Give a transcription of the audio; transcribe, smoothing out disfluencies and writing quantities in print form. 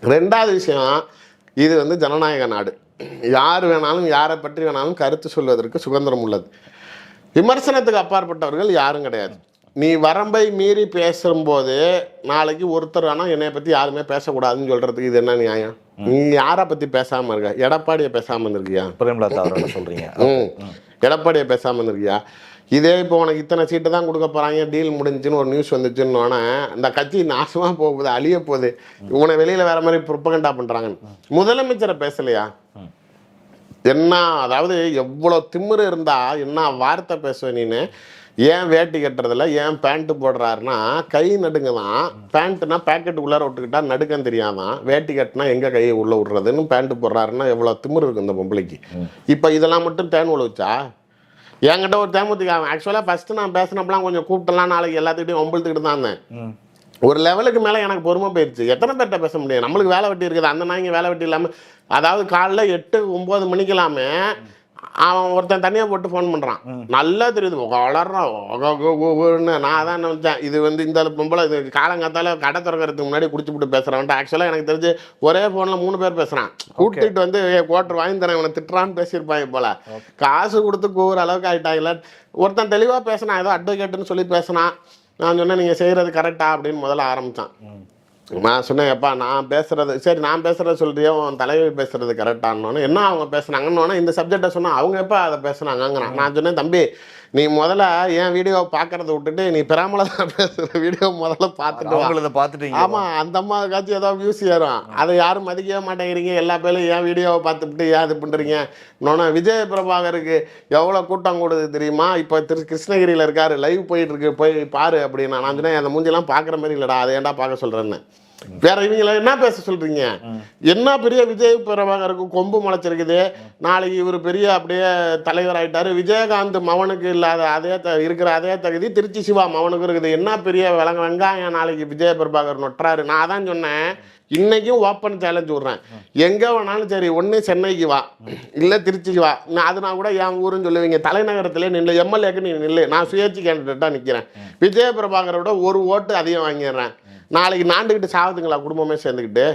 ரெண்டாவது விஷயம், இது வந்து ஜனநாயக நாடு. யார் வேணாலும் யாரை பற்றி வேணாலும் கருத்து சொல்வதற்கு சுதந்திரம் உள்ளது. விமர்சனத்துக்கு அப்பாற்பட்டவர்கள் யாரும் கிடையாது. நீ வரம்பை மீறி பேசும்போது நாளைக்கு ஒருத்தர் ஆனால் என்னை பற்றி யாருமே பேசக்கூடாதுன்னு சொல்கிறதுக்கு இது என்ன நியாயம்? நீ யாரை பற்றி பேசாமல் இருக்க? எடப்பாடியை பேசாமல் இருந்திருக்கியா? பிரேமலதா அவரை சொல்கிறீங்க. எடப்பாடியை பேசாமல் இருந்திருக்கியா? இதே இப்போ உனக்கு இத்தனை சீட்டு தான் கொடுக்க போகிறாங்க, டீல் முடிஞ்சுன்னு ஒரு நியூஸ் வந்துச்சுன்னு இந்த கட்சி நாசமாக போகுது, அழிய போகுது, உன்னை வெளியில் வேற மாதிரி ப்ரொப்பகண்டா பண்ணுறாங்கன்னு முதலமைச்சரை பேசலையா? என்ன அதாவது எவ்வளோ திமிரு இருந்தால் என்ன வார்த்தை பேசுவேன் நீன்னு? ஏன் வேட்டி கட்டுறதில்ல, ஏன் பேண்ட்டு போடுறாருன்னா கை நடுங்க தான். பேண்ட்டுனா பேக்கெட்டு உள்ளார விட்டுக்கிட்டா நடுக்கம் தெரியாதான், வேட்டி கட்டினா எங்கே கையை உள்ளே விட்றதுன்னு பேண்ட்டு போடுறாருன்னா எவ்வளோ திமிரு இருக்குது இந்த பொம்பளைக்கு. இப்போ இதெல்லாம் மட்டும் தேன் உழவுச்சா? என்கிட்ட ஒரு தேமுதிக ஆக்சுவலாக ஃபஸ்ட்டு நான் பேசினப்பெல்லாம் கொஞ்சம் கூப்பிட்டலாம், நாளைக்கு எல்லாத்துக்கிட்டையும் ஒம்பளுத்துக்கிட்டு தான் இருந்தேன். ஒரு லெவலுக்கு மேலே எனக்கு பொறுமை போயிடுச்சு. எத்தனை பேர்கிட்ட பேச முடியும்? நம்மளுக்கு வேலை வெட்டி இருக்குது, அந்த நாய்ங்க வேலை வெட்டி இல்லாமல். அதாவது காலைல 8-9 மணிக்கெல்லாமே அவன் ஒருத்தன் தனியாக போட்டு ஃபோன் பண்ணுறான். நல்லா தெரியுது, வளர்றான். நான் அதான் நினச்சேன், இது வந்து இந்த பொம்பளை இது காலங்காத்தால கடை திறக்கிறதுக்கு முன்னாடி குடிச்சுட்டு பேசுகிறான்ட்டு. ஆக்சுவலாக எனக்கு தெரிஞ்சு ஒரே ஃபோனில் 3 பேர் பேசுகிறான். கூட்டிகிட்டு வந்து கோட்டர் வாங்கி தரேன் இவனை திட்டுறான்னு பேசியிருப்பாங்க போல். காசு கொடுத்து கூற அளவுக்கு ஆகிட்டாங்கள. ஒருத்தன் தெளிவாக பேசினான், ஏதோ அட்வொகேட்டுன்னு சொல்லி பேசினான். நான் சொன்னேன் நீங்கள் செய்கிறது கரெக்டா அப்படின்னு முதல்ல ஆரம்பித்தான். நான் சொன்னேன், எப்பா நான் பேசுறது சரி, நான் பேசுறது சொல்றியோ, உன் தலைவர் பேசுறது கரெக்டானோன்னு என்ன அவங்க பேசுனாங்கன்னு இந்த சப்ஜெக்டை சொன்னால் அவங்க எப்போ அதை பேசுனாங்கிறான். நான் சொன்னேன், தம்பி நீ முதல்ல என் வீடியோவை பார்க்கறத விட்டுட்டு நீ பெறாமல தான் பேசுகிற வீடியோ முதல்ல பார்த்துட்டு. ஆமாம், அந்த அம்மா காட்சி ஏதோ வியூஸ் ஏறும், அதை யாரும் மதிக்கவே மாட்டேங்கிறீங்க. எல்லா பேரும் என் வீடியோவை பார்த்துட்டு ஏன் இது பண்ணுறீங்க? இன்னொன்று விஜய் பிரபாகருக்கு எவ்வளோ கூட்டம் கூடுது தெரியுமா? இப்போ கிருஷ்ணகிரியில் இருக்காரு, லைவ் போயிட்டுருக்கு, போய் பாரு அப்படின்னா. நான் சொன்னேன், அந்த மூஞ்சிலாம் பார்க்குற மாதிரி இல்லைடா, அதை ஏன்டா பார்க்க சொல்கிறேன்னு. வேற இவங்கள என்ன பேச சொல்றீங்க? என்ன பெரிய விஜய் பிரபாகருக்கு கொம்பு முளைச்சிருக்குது, நாளைக்கு இவர் பெரிய அப்படியே தலைவர் ஆயிட்டாரு. விஜயகாந்த் மவனுக்கு இல்லாத இருக்கிற அதே தகுதி திருச்சி சிவா மவனுக்கு இருக்குது. என்ன பெரிய வெங்காயம் நாளைக்கு விஜய பிரபாகர் நொட்டுறாரு. நான் அதான் சொன்னேன், இன்னைக்கும் ஓப்பன் சேலஞ்ச் விட்றேன். எங்கே வேணாலும் சரி, ஒன்று சென்னைக்கு வா, இல்லை திருச்சிக்கு வா. அது நான் கூட என் ஊருன்னு சொல்லுவீங்க. தலைநகரத்திலே நின்று எம்எல்ஏக்கு நீ நில்லு, நான் சுயேட்சை கேண்டிடேட்டாக நிற்கிறேன். விஜய பிரபாகரோட 1 ஓட்டு அதிகம் வாங்கிடுறேன். நாளைக்கு நாண்டுக்கிட்டு சாவதுங்களா குடும்பமே சேர்ந்துக்கிட்டு?